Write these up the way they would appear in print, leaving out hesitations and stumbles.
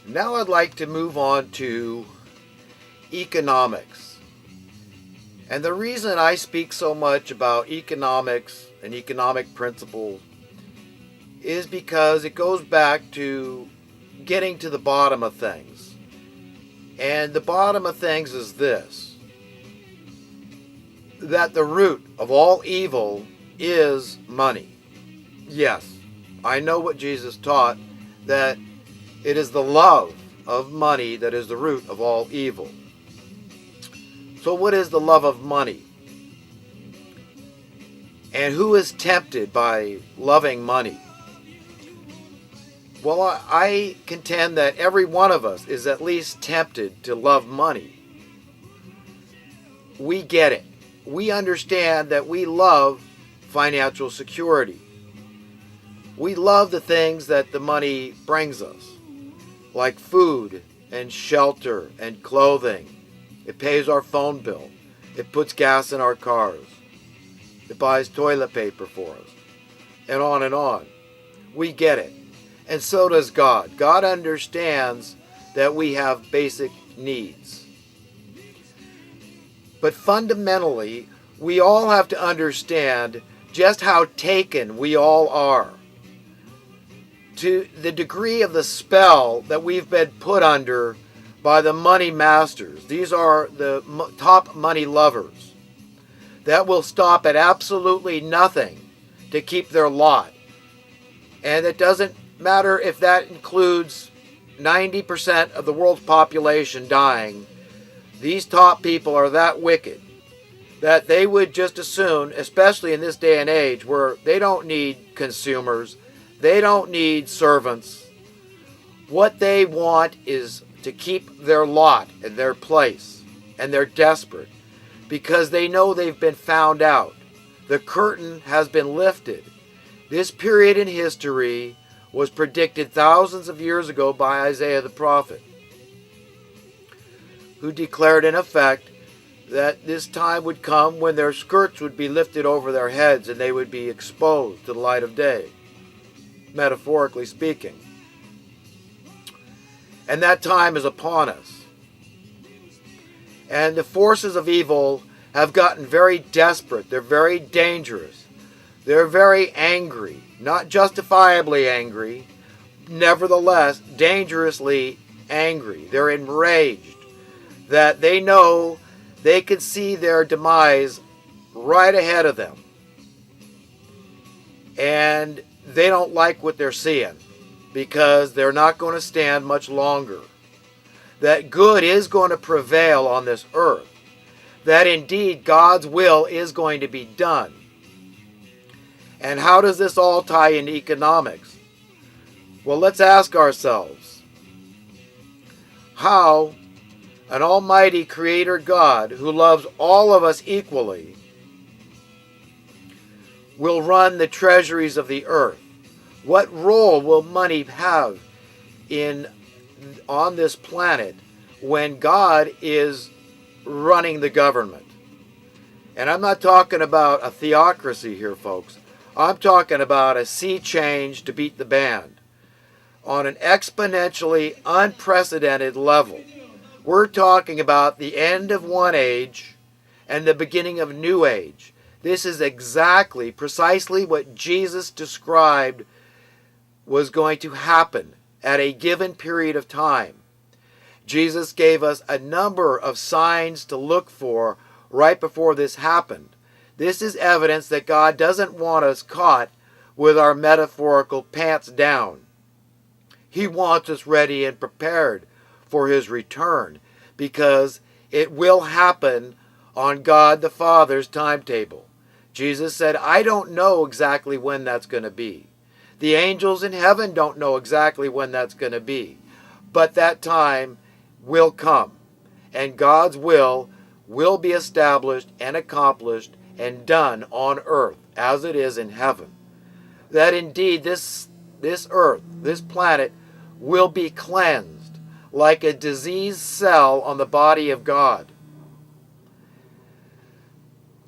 Now I'd like to move on to economics. And the reason I speak so much about economics and economic principles is because it goes back to getting to the bottom of things. And the bottom of things is this: that the root of all evil is money. Yes, I know what Jesus taught, that it is the love of money that is the root of all evil. So what is the love of money? And who is tempted by loving money? Well, I contend that every one of us is at least tempted to love money. We get it. We understand that we love financial security. We love the things that the money brings us, like food and shelter and clothing. It pays our phone bill. It puts gas in our cars. It buys toilet paper for us. And on and on. We get it. And so does God. God understands that we have basic needs. But fundamentally, we all have to understand just how taken we all are to the degree of the spell that we've been put under by the money masters. These are the top money lovers that will stop at absolutely nothing to keep their lot. And it doesn't matter if that includes 90% of the world's population dying. These top people are that wicked that they would just as soon, especially in this day and age where they don't need consumers, they don't need servants. What they want is to keep their lot in their place, and they're desperate because they know they've been found out. The curtain has been lifted. This period in history was predicted thousands of years ago by Isaiah the prophet, who declared in effect that this time would come when their skirts would be lifted over their heads and they would be exposed to the light of day, metaphorically speaking. And that time is upon us. And the forces of evil have gotten very desperate. They're very dangerous. They're very angry, not justifiably angry, nevertheless dangerously angry. They're enraged that they know they can see their demise right ahead of them. And they don't like what they're seeing because they're not going to stand much longer. That good is going to prevail on this earth. That indeed God's will is going to be done. And how does this all tie into economics? Well, let's ask ourselves, how an almighty creator God who loves all of us equally will run the treasuries of the earth? What role will money have on this planet when God is running the government? And I'm not talking about a theocracy here, folks. I'm talking about a sea change to beat the band on an exponentially unprecedented level. We're talking about the end of one age and the beginning of a new age. This is exactly, precisely what Jesus described was going to happen at a given period of time. Jesus gave us a number of signs to look for right before this happened. This is evidence that God doesn't want us caught with our metaphorical pants down. He wants us ready and prepared for His return, because it will happen on God the Father's timetable. Jesus said, I don't know exactly when that's going to be. The angels in heaven don't know exactly when that's going to be. But that time will come, and God's will be established and accomplished and done on earth as it is in heaven. That indeed this earth, this planet, will be cleansed like a diseased cell on the body of God.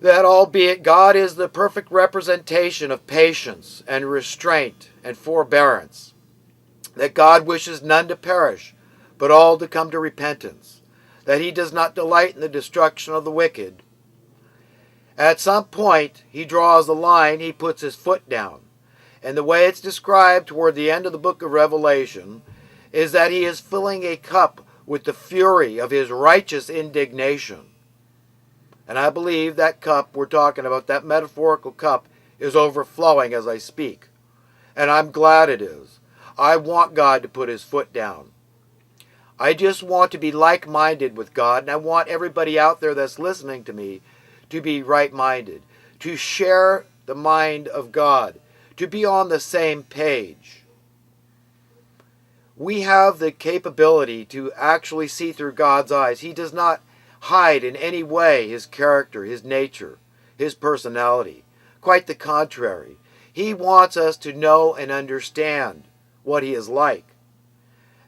That albeit God is the perfect representation of patience and restraint and forbearance, that God wishes none to perish, but all to come to repentance, that he does not delight in the destruction of the wicked. At some point, he draws a line, he puts his foot down. And the way it's described toward the end of the book of Revelation is that he is filling a cup with the fury of his righteous indignation. And I believe that cup we're talking about, that metaphorical cup, is overflowing as I speak. And I'm glad it is. I want God to put his foot down. I just want to be like-minded with God, and I want everybody out there that's listening to me to be right-minded, to share the mind of God, to be on the same page. We have the capability to actually see through God's eyes. He does not hide in any way his character, his nature, his personality. Quite the contrary. He wants us to know and understand what he is like.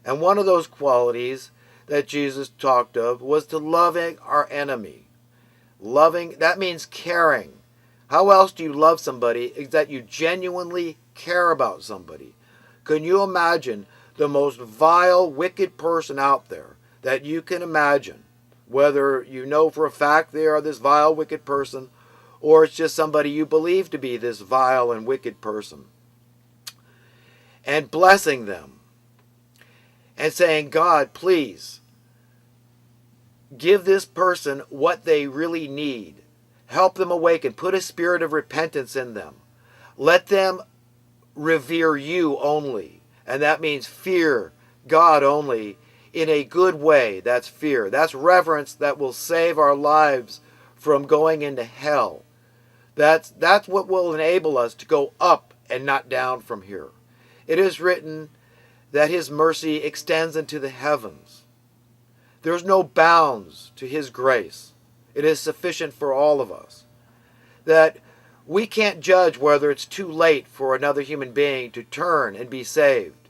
And one of those qualities that Jesus talked of was to loving our enemy. Loving, that means caring. How else do you love somebody is that you genuinely care about somebody. Can you imagine the most vile, wicked person out there that you can imagine? Whether you know for a fact they are this vile, wicked person, or it's just somebody you believe to be this vile and wicked person. And blessing them. And saying, God, please, give this person what they really need. Help them awaken. Put a spirit of repentance in them. Let them revere you only. And that means fear God only in a good way. That's fear. That's reverence that will save our lives from going into hell. That's what will enable us to go up and not down from here. It is written that his mercy extends into the heavens. There's no bounds to his grace. It is sufficient for all of us. That we can't judge whether it's too late for another human being to turn and be saved.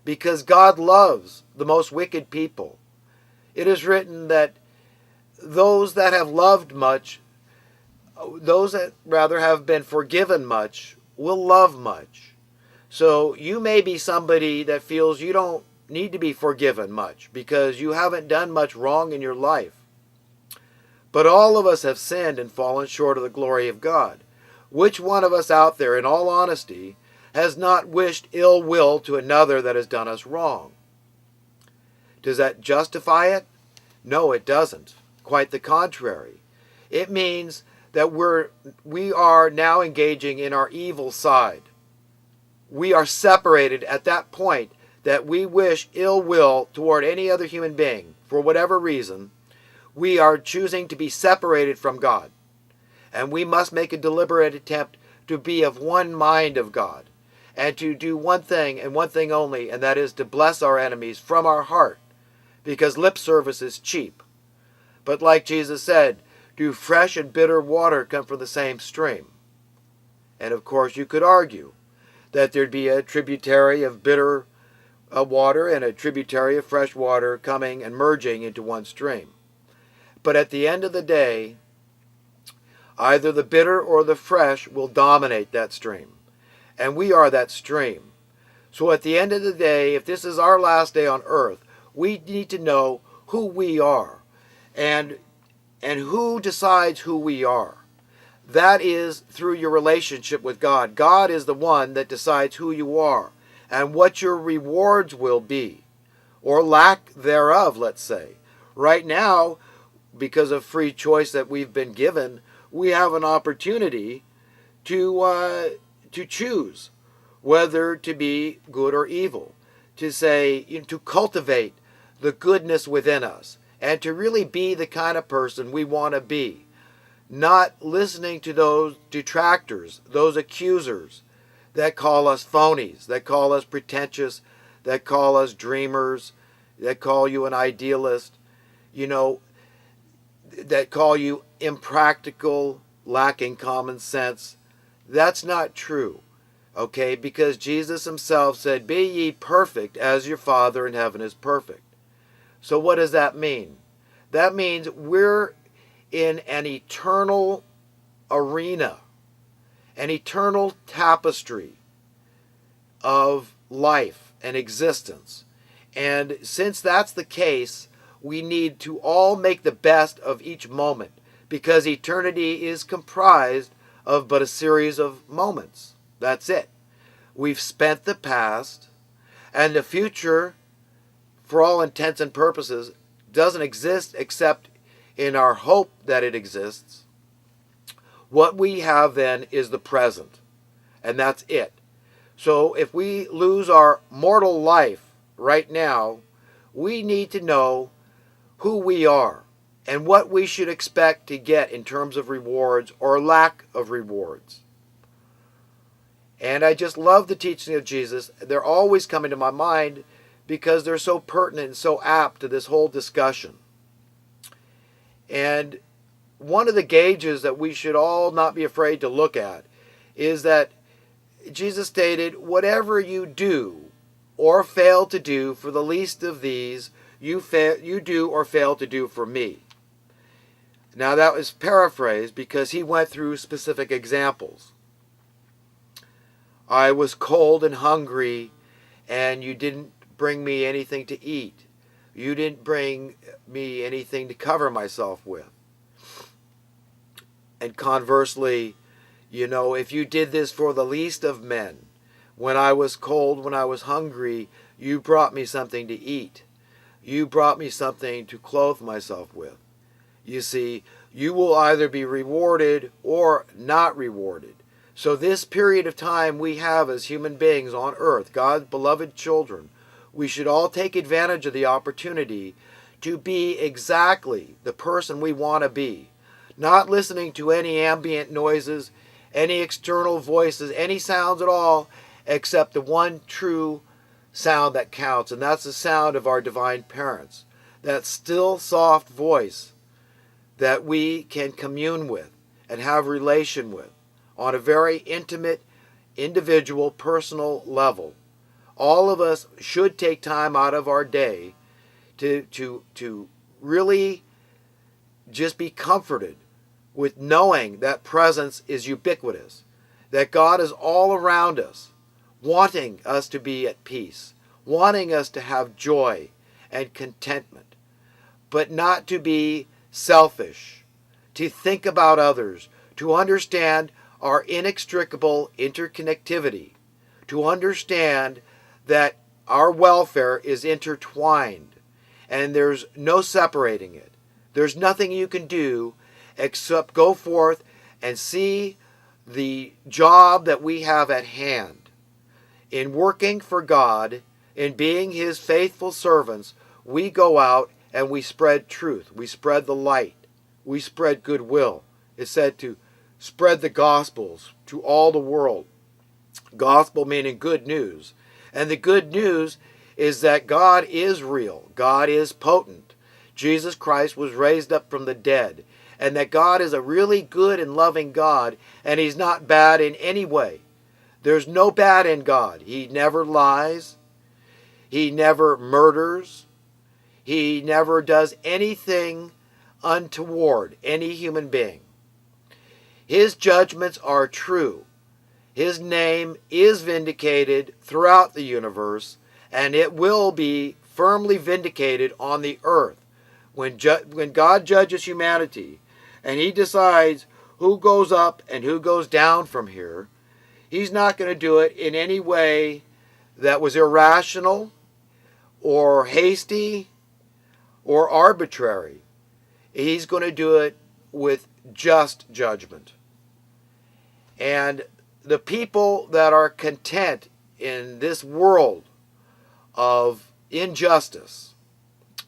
Because God loves the most wicked people. It is written that those that have loved much, those that rather have been forgiven much, will love much. So you may be somebody that feels you don't need to be forgiven much because you haven't done much wrong in your life. But all of us have sinned and fallen short of the glory of God. Which one of us out there, in all honesty, has not wished ill will to another that has done us wrong? Does that justify it? No, it doesn't. Quite the contrary. It means that we are now engaging in our evil side. We are separated at that point that we wish ill will toward any other human being for whatever reason. We are choosing to be separated from God. And we must make a deliberate attempt to be of one mind of God and to do one thing and one thing only, and that is to bless our enemies from our heart, because lip service is cheap. But like Jesus said, do fresh and bitter water come from the same stream? And of course you could argue that there'd be a tributary of bitter water and a tributary of fresh water coming and merging into one stream. But at the end of the day, either the bitter or the fresh will dominate that stream. And we are that stream. So at the end of the day, if this is our last day on earth, we need to know who we are and who decides who we are. That is through your relationship with God. God is the one that decides who you are and what your rewards will be, or lack thereof, let's say. Right now, because of free choice that we've been given, we have an opportunity to choose whether to be good or evil, to say, to cultivate the goodness within us, and to really be the kind of person we want to be. Not listening to those detractors, those accusers that call us phonies, that call us pretentious, that call us dreamers, that call you an idealist, that call you impractical, lacking common sense. That's not true, okay? Because Jesus himself said, be ye perfect as your Father in heaven is perfect. So what does that mean? That means we're in an eternal arena, an eternal tapestry of life and existence. And since that's the case, we need to all make the best of each moment, because eternity is comprised of but a series of moments. That's it. We've spent the past, and the future, for all intents and purposes, doesn't exist except in our hope that it exists. What we have then is the present, and that's it. So if we lose our mortal life right now, we need to know who we are and what we should expect to get in terms of rewards or lack of rewards. And I just love the teaching of Jesus. They're always coming to my mind because they're so pertinent and so apt to this whole discussion. And one of the gauges that we should all not be afraid to look at is that Jesus stated, whatever you do or fail to do for the least of these, you do or fail to do for me. Now that was paraphrased because he went through specific examples. I was cold and hungry, and you didn't bring me anything to eat. You didn't bring me anything to cover myself with. And conversely, if you did this for the least of men, when I was cold, when I was hungry, you brought me something to eat. You brought me something to clothe myself with. You see, you will either be rewarded or not rewarded. So this period of time we have as human beings on earth, God's beloved children, we should all take advantage of the opportunity to be exactly the person we want to be. Not listening to any ambient noises, any external voices, any sounds at all, except the one true sound that counts, and that's the sound of our divine parents. That still, soft voice that we can commune with and have relation with on a very intimate, individual, personal level. All of us should take time out of our day to really just be comforted with knowing that presence is ubiquitous, that God is all around us, wanting us to be at peace, wanting us to have joy and contentment, but not to be selfish, to think about others, to understand our inextricable interconnectivity, to understand that our welfare is intertwined and there's no separating it. There's nothing you can do except go forth and see the job that we have at hand. In working for God, in being His faithful servants, we go out and we spread truth. We spread the light. We spread goodwill. It's said to spread the gospels to all the world. Gospel meaning good news. And the good news is that God is real. God is potent. Jesus Christ was raised up from the dead. And that God is a really good and loving God, and He's not bad in any way. There's no bad in God. He never lies. He never murders. He never does anything untoward, any human being. His judgments are true. His name is vindicated throughout the universe, and it will be firmly vindicated on the earth. When God judges humanity, and He decides who goes up and who goes down from here, He's not going to do it in any way that was irrational or hasty or arbitrary. He's going to do it with just judgment. And the people that are content in this world of injustice,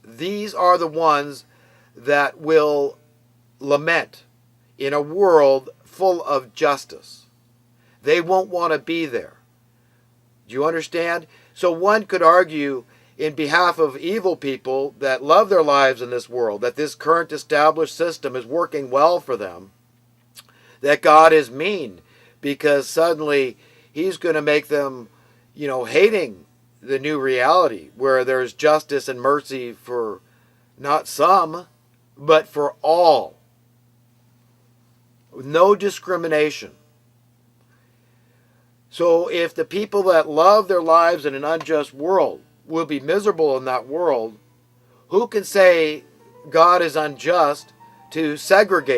these are the ones that will lament in a world full of justice. They won't want to be there. Do you understand? So one could argue in behalf of evil people that love their lives in this world, that this current established system is working well for them, that God is mean because suddenly He's going to make them, hating the new reality where there's justice and mercy for not some, but for all. No discrimination. So if the people that love their lives in an unjust world will be miserable in that world, who can say God is unjust to segregate